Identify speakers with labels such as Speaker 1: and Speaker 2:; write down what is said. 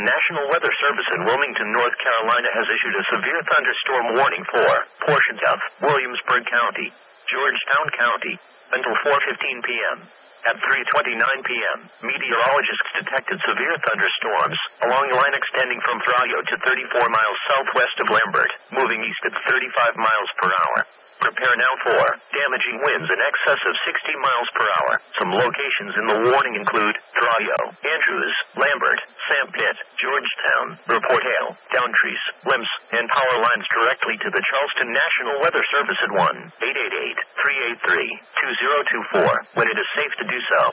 Speaker 1: National Weather Service in Wilmington, North Carolina has issued a severe thunderstorm warning for portions of Williamsburg County, Georgetown County, until 4:15 p.m. At 3:29 p.m., meteorologists detected severe thunderstorms along a line extending from Thrayo to 34 miles southwest of Lambert, moving east at 35 miles per hour. Prepare now for damaging winds in excess of 60 miles per hour. Some locations in the warning include Thrayo, Andrews, Lambert, Sanpit, Georgetown. Report hail, down trees, limbs, and power lines directly to the Charleston National Weather Service at 1-888-383-2024 when it is safe to do so.